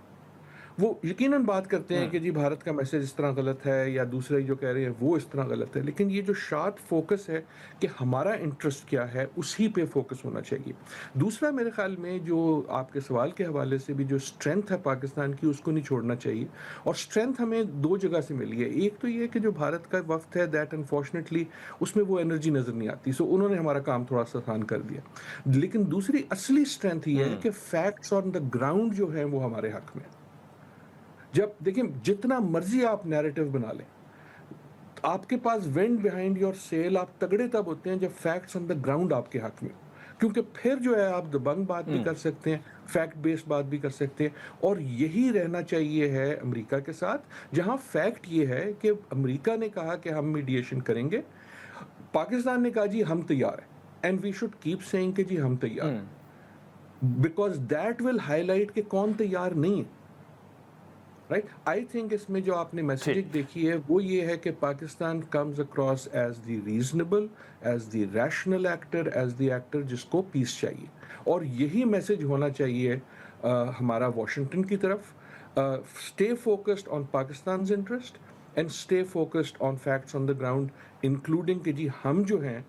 وہ یقیناً بات کرتے ہیں کہ جی بھارت کا میسج اس طرح غلط ہے یا دوسرے جو کہہ رہے ہیں وہ اس طرح غلط ہے, لیکن یہ جو شارپ فوکس ہے کہ ہمارا انٹرسٹ کیا ہے اسی پہ فوکس ہونا چاہیے. دوسرا میرے خیال میں جو آپ کے سوال کے حوالے سے بھی جو اسٹرینتھ ہے پاکستان کی اس کو نہیں چھوڑنا چاہیے, اور اسٹرینتھ ہمیں دو جگہ سے ملی ہے. ایک تو یہ کہ جو بھارت کا وفد ہے دیٹ انفارچونیٹلی اس میں وہ انرجی نظر نہیں آتی, سو انہوں نے ہمارا کام تھوڑا سا آسان کر دیا. لیکن دوسری اصلی اسٹرینتھ یہ ہے کہ فیکٹس آن دا گراؤنڈ جو ہیں وہ ہمارے حق میں. جب دیکھیں جتنا مرضی آپ نیریٹو بنا لیں, آپ کے پاس وینڈ بیہائنڈ یور سیل, آپ تگڑے تب ہوتے ہیں جب فیکٹس آن دا گراؤنڈ آپ کے حق میں, کیونکہ پھر جو ہے آپ دبنگ بات بھی کر سکتے ہیں, فیکٹ بیسڈ بات بھی کر سکتے ہیں. اور یہی رہنا چاہیے ہے امریکہ کے ساتھ, جہاں فیکٹ یہ ہے کہ امریکہ نے کہا کہ ہم میڈیشن کریں گے, پاکستان نے کہا جی ہم تیار ہیں, and we should keep saying کہ جی ہم تیار ہیں, because that will highlight کہ کون تیار نہیں ہے. رائٹ, آئی تھنک اس میں جو آپ نے میسیج دیکھی ہے وہ یہ ہے کہ Pakistan comes across as the reasonable, as the rational actor, as the actor جس کو پیس چاہیے, اور یہی میسیج ہونا چاہیے ہمارا واشنگٹن کی طرف. Stay focused on Pakistan's interest and stay focused on facts on the ground, including کہ جی ہم جو ہیں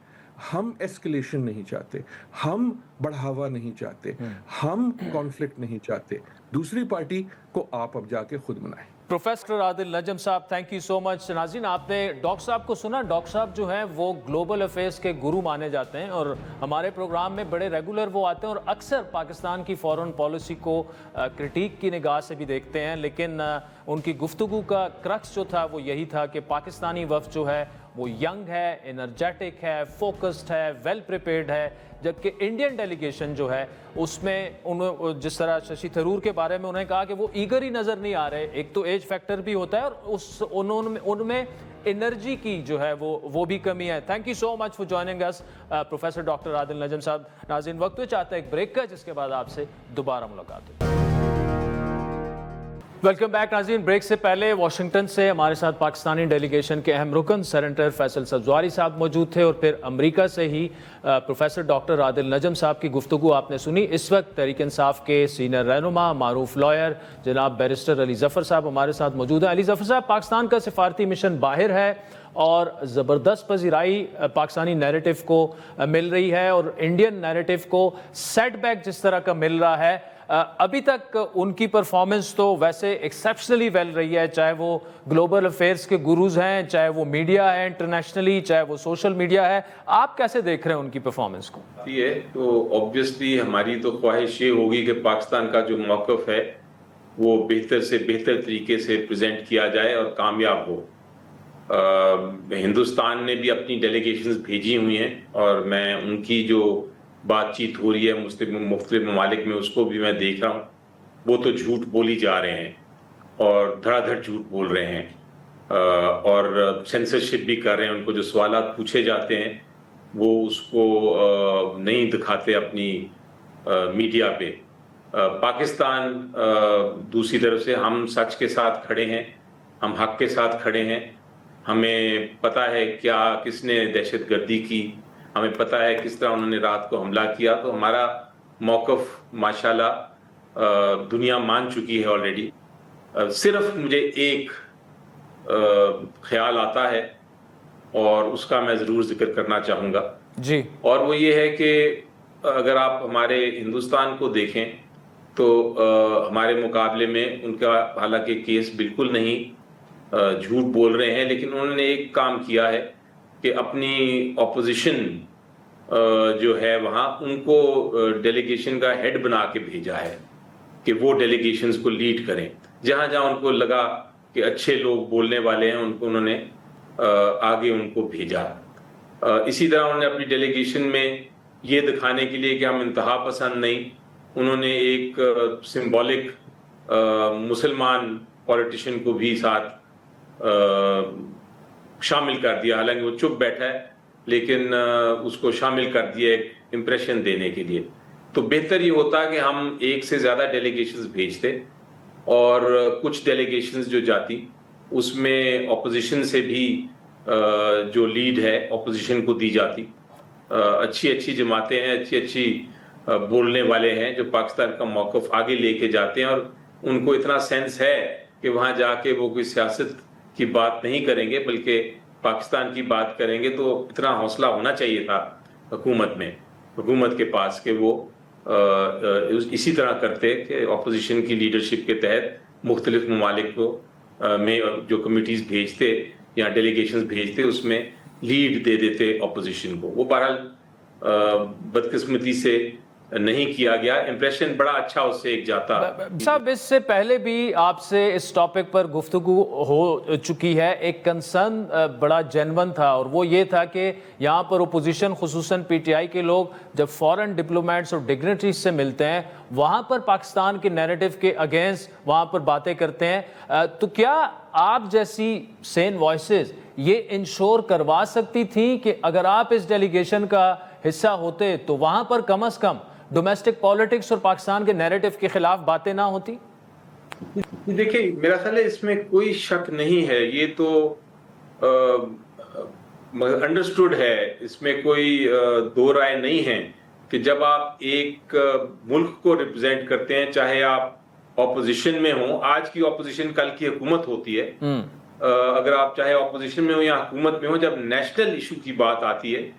ہم ایسکلیشن نہیں چاہتے, ہم بڑھاوا نہیں چاہتے, ہم کانفلکٹ نہیں چاہتے, دوسری پارٹی کو آپ اب جا کے خود منائیں. پروفیسر عادل نجم صاحب, تھینک یو سو مچ. ناظرین, آپ نے ڈاکٹر صاحب کو سنا. ڈاکٹر صاحب جو ہیں وہ گلوبل افیئرس کے گرو مانے جاتے ہیں اور ہمارے پروگرام میں بڑے ریگولر وہ آتے ہیں اور اکثر پاکستان کی فورن پالیسی کو کرٹیک کی نگاہ سے بھی دیکھتے ہیں, لیکن ان کی گفتگو کا کرکس جو تھا وہ یہی تھا کہ پاکستانی وفد جو ہے وہ ینگ ہے, انرجیٹک ہے, فوکسڈ ہے, ویل پریپیئرڈ ہے, جبکہ انڈین ڈیلیگیشن جو ہے اس میں جس طرح ششی تھرور کے بارے میں انہوں نے کہا کہ وہ ایگر ہی نظر نہیں آ رہے. ایک تو ایج فیکٹر بھی ہوتا ہے اور ان میں انرجی کی جو ہے وہ بھی کمی ہے. Thank you so much for joining us professor doctor Adil Najam صاحب. ناظرین, وقت پہ چاہتا ہے ایک بریک کا, جس کے بعد آپ سے دوبارہ ملاقات ہوگی. Welcome back. ناظرین, بریک سے پہلے واشنگٹن سے ہمارے ساتھ پاکستانی ڈیلیگیشن کے اہم رکن سینیٹر فیصل سبزواری صاحب موجود تھے, اور پھر امریکہ سے ہی پروفیسر ڈاکٹر عادل نجم صاحب کی گفتگو آپ نے سنی. اس وقت تحریک انصاف کے سینئر رہنما, معروف لائر جناب بیرسٹر علی ظفر صاحب ہمارے ساتھ موجود ہیں. علی ظفر صاحب, پاکستان کا سفارتی مشن باہر ہے اور زبردست پذیرائی پاکستانی نیریٹو کو مل رہی ہے, اور انڈین نیریٹو کو سیٹ بیک جس طرح کا مل رہا ہے, ابھی تک ان کی پرفارمنس تو ویسے ایکسیپشنلی ویل رہی ہے, چاہے وہ گلوبل افیئرس کے گروز ہیں, چاہے وہ میڈیا ہے انٹرنیشنلی, چاہے وہ سوشل میڈیا ہے. آپ کیسے دیکھ رہے ہیں ان کی پرفارمنس کو؟ یہ تو آبویسلی ہماری تو خواہش یہ ہوگی کہ پاکستان کا جو موقف ہے وہ بہتر سے بہتر طریقے سے پریزنٹ کیا جائے اور کامیاب ہو. ہندوستان نے بھی اپنی ڈیلیگیشنز بھیجی ہوئی ہیں, اور میں ان کی جو بات چیت ہو رہی ہے مختلف ممالک میں اس کو بھی میں دیکھ رہا ہوں. وہ تو جھوٹ بولی جا رہے ہیں اور دھڑا دھڑ جھوٹ بول رہے ہیں, اور سینسرشپ بھی کر رہے ہیں. ان کو جو سوالات پوچھے جاتے ہیں وہ اس کو نہیں دکھاتے اپنی میڈیا پہ. پاکستان دوسری طرف سے ہم سچ کے ساتھ کھڑے ہیں, ہم حق کے ساتھ کھڑے ہیں. ہمیں پتہ ہے کیا کس نے دہشت گردی کی, ہمیں پتہ ہے کس طرح انہوں نے رات کو حملہ کیا. تو ہمارا موقف ماشاءاللہ دنیا مان چکی ہے آلریڈی. صرف مجھے ایک خیال آتا ہے اور اس کا میں ضرور ذکر کرنا چاہوں گا جی, اور وہ یہ ہے کہ اگر آپ ہمارے ہندوستان کو دیکھیں تو ہمارے مقابلے میں ان کا حالانکہ کیس بالکل نہیں جھوٹ بول رہے ہیں، لیکن انہوں نے ایک کام کیا ہے کہ اپنی اپوزیشن جو ہے وہاں ان کو ڈیلیگیشن کا ہیڈ بنا کے بھیجا ہے کہ وہ ڈیلیگیشنز کو لیڈ کریں. جہاں جہاں ان کو لگا کہ اچھے لوگ بولنے والے ہیں ان کو انہوں نے آگے ان کو بھیجا. اسی طرح انہوں نے اپنی ڈیلیگیشن میں یہ دکھانے کے لیے کہ ہم انتہا پسند نہیں، انہوں نے ایک سمبولک مسلمان پولیٹیشین کو بھی ساتھ شامل کر دیا، حالانکہ وہ چپ بیٹھا ہے لیکن اس کو شامل کر دیا ایک امپریشن دینے کے لیے. تو بہتر یہ ہوتا کہ ہم ایک سے زیادہ ڈیلیگیشنز بھیجتے اور کچھ ڈیلیگیشنز جو جاتی اس میں اپوزیشن سے بھی جو لیڈ ہے اپوزیشن کو دی جاتی. اچھی جماعتیں ہیں، اچھی بولنے والے ہیں جو پاکستان کا موقف آگے لے کے جاتے ہیں، اور ان کو اتنا سینس ہے کہ وہاں جا کے وہ کوئی سیاست کی بات نہیں کریں گے بلکہ پاکستان کی بات کریں گے. تو اتنا حوصلہ ہونا چاہیے تھا حکومت کے پاس کہ وہ اسی طرح کرتے کہ اپوزیشن کی لیڈرشپ کے تحت مختلف ممالک کو میں جو کمیٹیز بھیجتے یا ڈیلیگیشنز بھیجتے اس میں لیڈ دے دیتے اپوزیشن کو. وہ بہرحال بدقسمتی سے نہیں کیا گیا، امپریشن بڑا اچھا اس سے ایک جاتا. صاحب اس سے پہلے بھی آپ سے اس ٹاپک پر گفتگو ہو چکی ہے. ایک کنسرن بڑا جینون تھا اور وہ یہ تھا کہ یہاں پر اپوزیشن خصوصاً پی ٹی آئی کے لوگ جب فورن ڈپلومیٹس اور ڈگنیٹریز سے ملتے ہیں وہاں پر پاکستان کے نیریٹو کے اگینسٹ وہاں پر باتیں کرتے ہیں. تو کیا آپ جیسی سین وائسز یہ انشور کروا سکتی تھیں کہ اگر آپ اس ڈیلیگیشن کا حصہ ہوتے تو وہاں پر کم از کم ڈومیسٹک پالیٹکس اور پاکستان کے نیریٹو کے خلاف باتیں نہ ہوتی؟ دیکھیں میرا خیال ہے اس میں کوئی شک نہیں ہے، یہ تو انڈرسٹوڈ ہے، اس میں کوئی دو رائے نہیں ہے کہ جب آپ ایک ملک کو ریپرزینٹ کرتے ہیں چاہے آپ اپوزیشن میں ہوں، آج کی اپوزیشن کل کی حکومت ہوتی ہے، اگر آپ چاہے اپوزیشن میں ہوں یا حکومت میں ہوں، جب نیشنل ایشو کی بات آتی ہے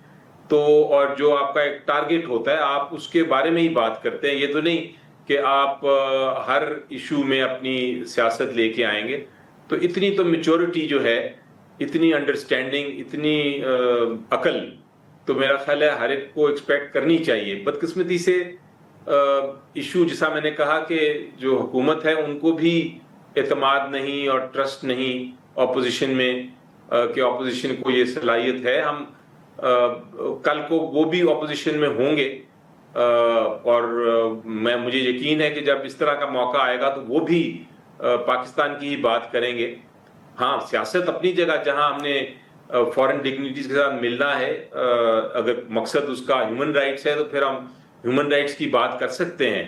تو اور جو آپ کا ایک ٹارگٹ ہوتا ہے آپ اس کے بارے میں ہی بات کرتے ہیں. یہ تو نہیں کہ آپ ہر ایشو میں اپنی سیاست لے کے آئیں گے. تو اتنی تو میچورٹی جو ہے، اتنی انڈرسٹینڈنگ، اتنی عقل تو میرا خیال ہے ہر ایک کو ایکسپیکٹ کرنی چاہیے. بدقسمتی سے ایشو جیسا میں نے کہا کہ جو حکومت ہے ان کو بھی اعتماد نہیں اور ٹرسٹ نہیں اپوزیشن میں کہ اپوزیشن کو یہ صلاحیت ہے. ہم کل کو وہ بھی اپوزیشن میں ہوں گے اور مجھے یقین ہے کہ جب اس طرح کا موقع آئے گا تو وہ بھی پاکستان کی ہی بات کریں گے. ہاں سیاست اپنی جگہ، جہاں ہم نے فورن ڈگنیٹیز کے ساتھ ملنا ہے، اگر مقصد اس کا ہیومن رائٹس ہے تو پھر ہم ہیومن رائٹس کی بات کر سکتے ہیں.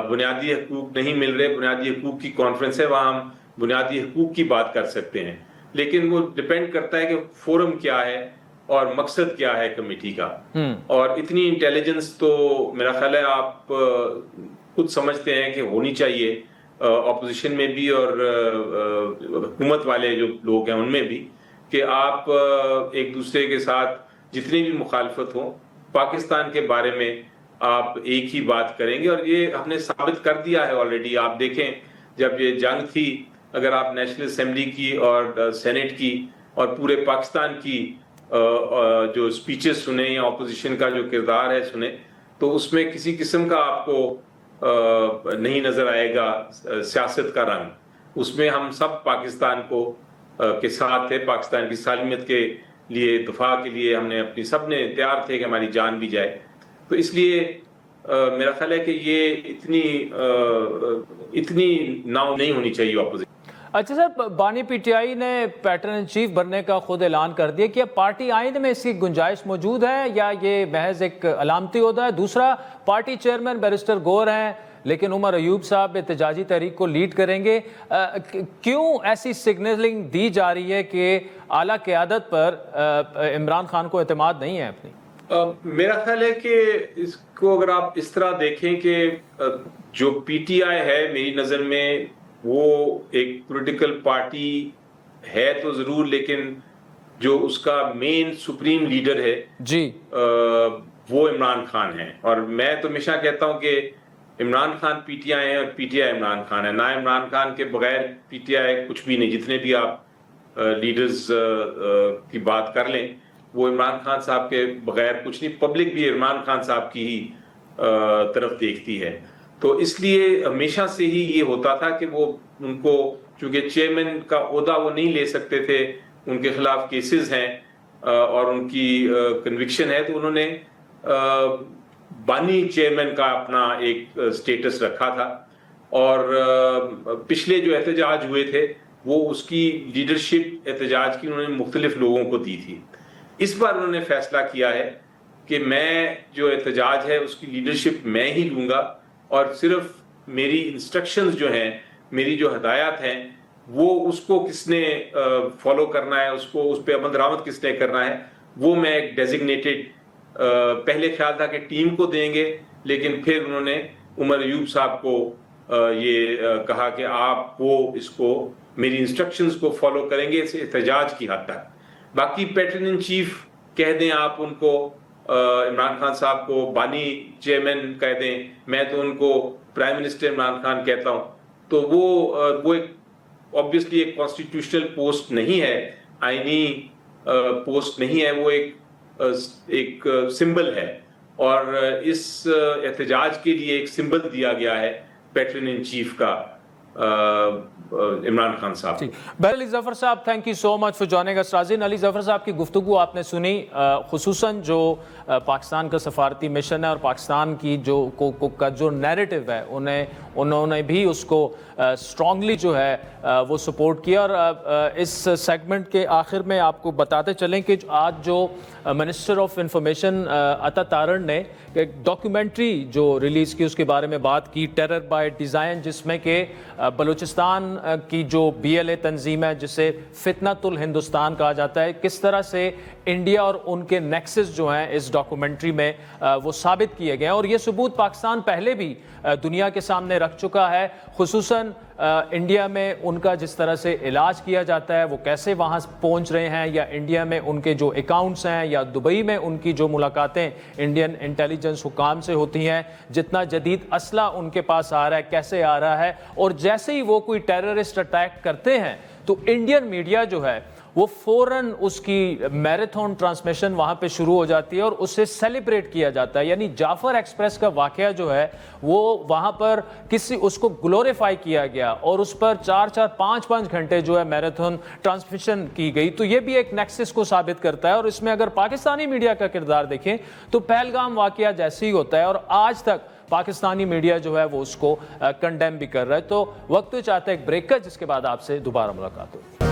بنیادی حقوق نہیں مل رہے، بنیادی حقوق کی کانفرنس ہے، وہاں ہم بنیادی حقوق کی بات کر سکتے ہیں. لیکن وہ ڈپینڈ کرتا ہے کہ فورم کیا ہے اور مقصد کیا ہے کمیٹی کا. اور اتنی انٹیلیجنس تو میرا خیال ہے آپ خود سمجھتے ہیں کہ ہونی چاہیے اپوزیشن میں بھی اور حکومت والے جو لوگ ہیں ان میں بھی، کہ آپ ایک دوسرے کے ساتھ جتنی بھی مخالفت ہوں پاکستان کے بارے میں آپ ایک ہی بات کریں گے. اور یہ ہم نے ثابت کر دیا ہے آلریڈی. آپ دیکھیں جب یہ جنگ تھی، اگر آپ نیشنل اسمبلی کی اور سینٹ کی اور پورے پاکستان کی جو سپیچز سنیں یا اپوزیشن کا جو کردار ہے سنیں تو اس میں کسی قسم کا آپ کو نہیں نظر آئے گا سیاست کا رنگ. اس میں ہم سب پاکستان کو کے ساتھ ہے، پاکستان کی سالمیت کے لیے، دفاع کے لیے ہم نے اپنی سب نے تیار تھے کہ ہماری جان بھی جائے. تو اس لیے میرا خیال ہے کہ یہ اتنی ناؤ نہیں ہونی چاہیے اپوزیشن. اچھا سر، بانی پی ٹی آئی نے پیٹرن ان چیف بننے کا خود اعلان کر دیا. کیا پارٹی آئین میں اس کی گنجائش موجود ہے یا یہ محض ایک علامتی عہدہ ہے؟ دوسرا، پارٹی چیئرمین بیرسٹر گور ہیں لیکن عمر ایوب صاحب احتجاجی تحریک کو لیڈ کریں گے. کیوں ایسی سگنلنگ دی جا رہی ہے کہ اعلیٰ قیادت پر عمران خان کو اعتماد نہیں ہے اپنی؟ میرا خیال ہے کہ اس کو اگر آپ اس طرح دیکھیں کہ جو پی ٹی آئی ہے میری نظر میں وہ ایک پولیٹیکل پارٹی ہے تو ضرور، لیکن جو اس کا مین سپریم لیڈر ہے جی وہ عمران خان ہے. اور میں تو ہمیشہ کہتا ہوں کہ Imran Khan P T I ہے اور P T I Imran Khan ہے. نہ عمران خان کے بغیر پی ٹی آئی کچھ بھی نہیں. جتنے بھی آپ لیڈرز کی بات کر لیں وہ عمران خان صاحب کے بغیر کچھ نہیں. پبلک بھی عمران خان صاحب کی ہی طرف دیکھتی ہے. تو اس لیے ہمیشہ سے ہی یہ ہوتا تھا کہ وہ ان کو چونکہ چیئرمین کا عہدہ وہ نہیں لے سکتے تھے, ان کے خلاف کیسز ہیں اور ان کی کنوکشن ہے, تو انہوں نے بانی چیئرمین کا اپنا ایک سٹیٹس رکھا تھا. اور پچھلے جو احتجاج ہوئے تھے وہ اس کی لیڈرشپ احتجاج کی انہوں نے مختلف لوگوں کو دی تھی. اس بار انہوں نے فیصلہ کیا ہے کہ میں جو احتجاج ہے اس کی لیڈرشپ میں ہی لوں گا, اور صرف میری انسٹرکشنز جو ہیں, میری جو ہدایات ہیں, وہ اس کو کس نے فالو کرنا ہے, اس کو اس پہ عمل درآمد کس نے کرنا ہے, وہ میں ایک ڈیزگنیٹڈ, پہلے خیال تھا کہ ٹیم کو دیں گے, لیکن پھر انہوں نے عمر ایوب صاحب کو یہ کہا کہ آپ وہ اس کو میری انسٹرکشنز کو فالو کریں گے اس احتجاج کی حد تک. باقی پیٹرن ان چیف کہہ دیں آپ ان کو, عمران خان صاحب کو بانی چیئرمین کہہ دیں, میں تو ان کو پرائم منسٹر عمران خان کہتا ہوں. تو وہ ایک obviously ایک کانسٹیٹیوشنل پوسٹ نہیں ہے, آئینی پوسٹ نہیں ہے, وہ ایک سمبل ہے, اور اس احتجاج کے لیے ایک سمبل دیا گیا ہے پیٹرن ان چیف کا عمران خان صاحب. بہر علی ظفر صاحب, thank you so much for joining us. ناظرین, علی ظفر صاحب کی گفتگو آپ نے سنی, خصوصاً جو پاکستان کا سفارتی مشن ہے اور پاکستان کی جو نیریٹو ہے انہوں نے بھی اس کو اسٹرانگلی جو ہے وہ سپورٹ کیا. اور اس سیگمنٹ کے آخر میں آپ کو بتاتے چلیں کہ آج جو منسٹر آف انفارمیشن عطا تارڑ نے ایک ڈاکیومنٹری جو ریلیز کی اس کے بارے میں بات کی, ٹیرر بائی ڈیزائن, جس میں کہ بلوچستان کی جو بی ایل اے تنظیم ہے جسے فتنۃ الہندوستان کہا جاتا ہے, کس طرح سے انڈیا اور ان کے نیکسس جو ہیں اس ڈاکومنٹری میں وہ ثابت کیے گئے ہیں. اور یہ ثبوت پاکستان پہلے بھی دنیا کے سامنے رکھ چکا ہے, خصوصاً انڈیا میں ان کا جس طرح سے علاج کیا جاتا ہے, وہ کیسے وہاں پہنچ رہے ہیں, یا انڈیا میں ان کے جو اکاؤنٹس ہیں, یا دبئی میں ان کی جو ملاقاتیں انڈین انٹیلیجنس حکام سے ہوتی ہیں, جتنا جدید اسلحہ ان کے پاس آ رہا ہے, کیسے آ رہا ہے, اور جیسے ہی وہ کوئی ٹیررسٹ اٹیک کرتے ہیں تو انڈین میڈیا جو ہے وہ فوراً اس کی میراتھن ٹرانسمیشن وہاں پہ شروع ہو جاتی ہے اور اسے سیلیبریٹ کیا جاتا ہے. یعنی جعفر ایکسپریس کا واقعہ جو ہے وہ وہاں پر اس کو گلوریفائی کیا گیا اور اس پر 4-5 گھنٹے جو ہے میراتھن ٹرانسمیشن کی گئی. تو یہ بھی ایک نیکسس کو ثابت کرتا ہے. اور اس میں اگر پاکستانی میڈیا کا کردار دیکھیں تو پہلگام واقعہ جیسے ہی ہوتا ہے, اور آج تک پاکستانی میڈیا جو ہے وہ اس کو کنڈیم بھی کر رہا ہے. تو وقت چاہتا ہے ایک بریک کا, جس کے بعد آپ سے دوبارہ ملاقات ہوگی.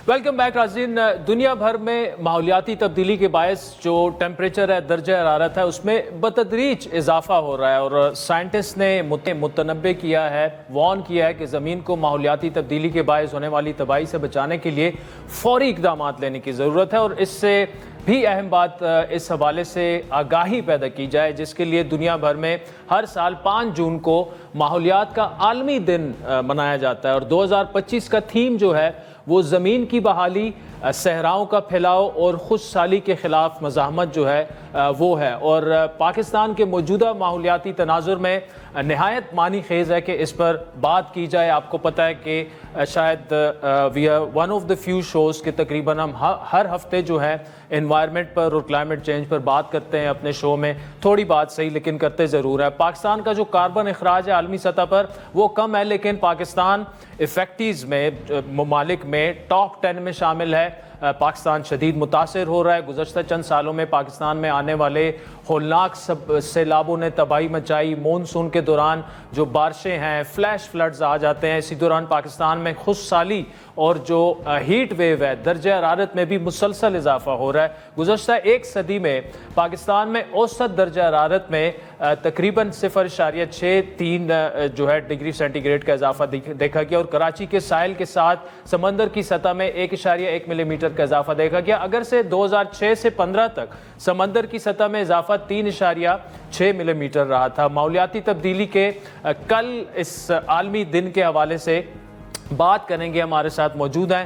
ویلکم بیک ناظرین. دنیا بھر میں ماحولیاتی تبدیلی کے باعث جو ٹیمپریچر ہے, درجہ حرارت ہے, اس میں بتدریج اضافہ ہو رہا ہے, اور سائنٹسٹ نے متنبع کیا ہے, وارن کیا ہے کہ زمین کو ماحولیاتی تبدیلی کے باعث ہونے والی تباہی سے بچانے کے لیے فوری اقدامات لینے کی ضرورت ہے. اور اس سے بھی اہم بات اس حوالے سے آگاہی پیدا کی جائے, جس کے لیے دنیا بھر میں ہر سال 5 جون کو ماحولیات کا عالمی دن منایا جاتا ہے. اور 2025 کا تھیم جو ہے وہ زمین کی بحالی, صحراؤں کا پھیلاؤ اور خشک سالی کے خلاف مزاحمت جو ہے وہ ہے. اور پاکستان کے موجودہ ماحولیاتی تناظر میں نہایت معنی خیز ہے کہ اس پر بات کی جائے. آپ کو پتہ ہے کہ شاید we are one of the few shows کہ تقریباً ہم ہر ہفتے جو ہے انوائرمنٹ پر اور کلائمیٹ چینج پر بات کرتے ہیں اپنے شو میں. تھوڑی بات صحیح لیکن کرتے ضرور ہے. پاکستان کا جو کاربن اخراج ہے عالمی سطح پر وہ کم ہے, لیکن پاکستان افیکٹیز میں ممالک میں ٹاپ 10 میں شامل ہے. پاکستان شدید متاثر ہو رہا ہے. گزشتہ چند سالوں میں پاکستان میں آنے والے ہولناک سیلابوں نے تباہی مچائی. مونسون کے دوران جو بارشیں ہیں, فلیش فلڈز آ جاتے ہیں. اسی دوران پاکستان میں خشک سالی اور جو ہیٹ ویو ہے, درجہ حرارت میں بھی مسلسل اضافہ ہو رہا ہے. گزشتہ 1 صدی میں پاکستان میں اوسط درجہ حرارت میں تقریباً 0.63 جو ہے ڈگری سینٹی گریڈ کا اضافہ دیکھا گیا, اور کراچی کے ساحل کے ساتھ سمندر کی سطح میں 1.1 ملی میٹر کا اضافہ دیکھا گیا. اگر سے 2006 سے 15 تک سمندر کی سطح میں اضافہ 3.6 ملی میٹر رہا تھا. ماحولیاتی تبدیلی کے کل اس عالمی دن کے حوالے سے بات کریں گے. ہمارے ساتھ موجود ہیں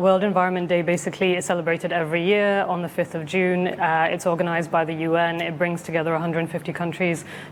World Environment Day basically is celebrated every year on the 5th of June. It's organized by the UN. It brings together 150 countries.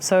So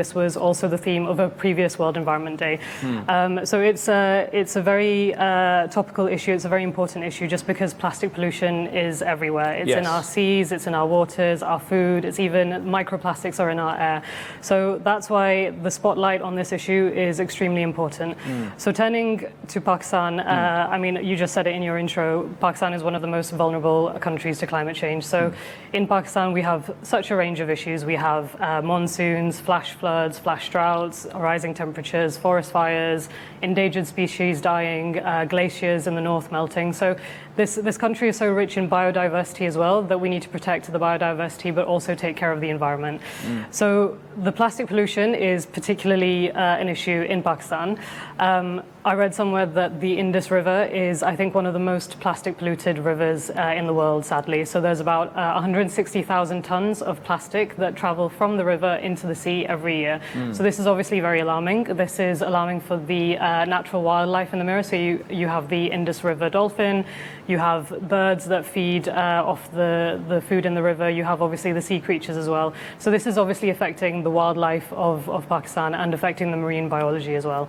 this was also the theme of a previous World Environment Day. So it's a very topical issue. It's a very important issue just because plastic pollution is everywhere. It's in our seas, it's in our waters, our food, it's even microplastics are in our air. So that's why the spotlight on this issue is extremely important. So turning to Pakistan, I mean, you just said it in your intro, Pakistan is one of the most vulnerable countries to climate change. So in Pakistan, we have such a range of issues. We have monsoons, flash floods, flash droughts, rising temperatures, forest fires, endangered species dying, glaciers in the north melting. So this country is so rich in biodiversity as well that we need to protect the biodiversity but also take care of the environment. So the plastic pollution is particularly an issue in Pakistan. I read somewhere that the Indus River is, I think, one of the most plastic polluted rivers in the world, sadly. So there's about 160,000 tons of plastic that travel from the river into the sea every year. So this is obviously very alarming. This is alarming for the natural wildlife in the mirror. So you have the Indus River dolphin, you have birds that feed off the food in the river, you have obviously the sea creatures as well. So this is obviously affecting the wildlife of Pakistan and affecting the marine biology as well.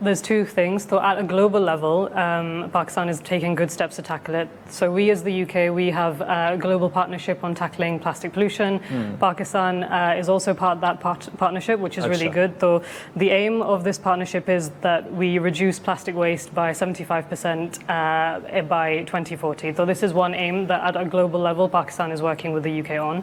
there's two things. So at a global level, Pakistan is taking good steps to tackle it. So we as the UK, we have a global partnership on tackling plastic pollution. Pakistan is also part of that partnership, which is really good. So the aim of this partnership is that we reduce plastic waste by 75% by 2040. So this is one aim that at a global level, Pakistan is working with the UK on.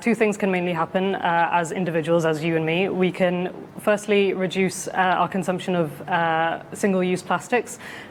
two things can mainly happen as individuals, as you and me. We can firstly reduce our consumption of single-use plastics,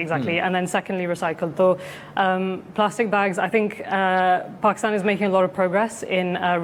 exactly. And then secondly, recycled. So plastic bags, I think Pakistan is making a lot of progress in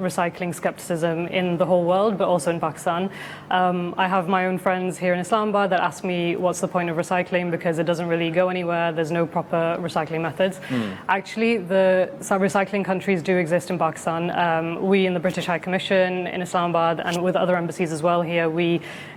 recycling skepticism in the whole world, but also in Pakistan. I have my own friends here in Islamabad that ask me what's the point of recycling because it doesn't really go anywhere. There's no proper recycling methods. Actually, some recycling countries do exist in Pakistan. We in the British High Commission in Islamabad and with other embassies as well here, we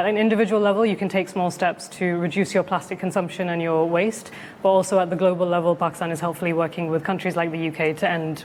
at an individual level, you can take small steps to reduce your plastic consumption and your waste, but also at the global level, Pakistan is helpfully working with countries like the UK to end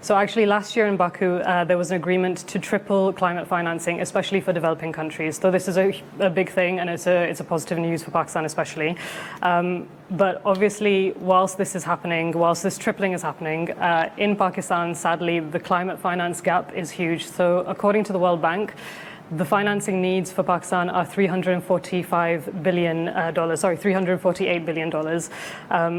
So actually last year in Baku there was an agreement to triple climate financing, especially for developing countries. So this is a big thing, and it's a positive news for Pakistan especially. But obviously, whilst this is happening, whilst this tripling is happening, in Pakistan, sadly, the climate finance gap is huge. So according to the World Bank, the financing needs for Pakistan are $348 billion.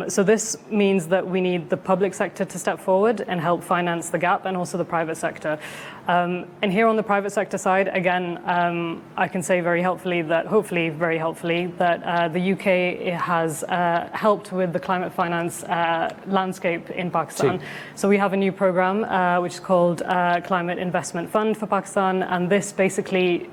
So this means that we need the public sector to step forward and help finance the gap, and also the private sector. And here on the private sector side, again, I can say very helpfully that, hopefully very helpfully, that the UK has helped with the climate finance landscape in Pakistan. So we have a new program which is called Climate Investment Fund for Pakistan, and this basically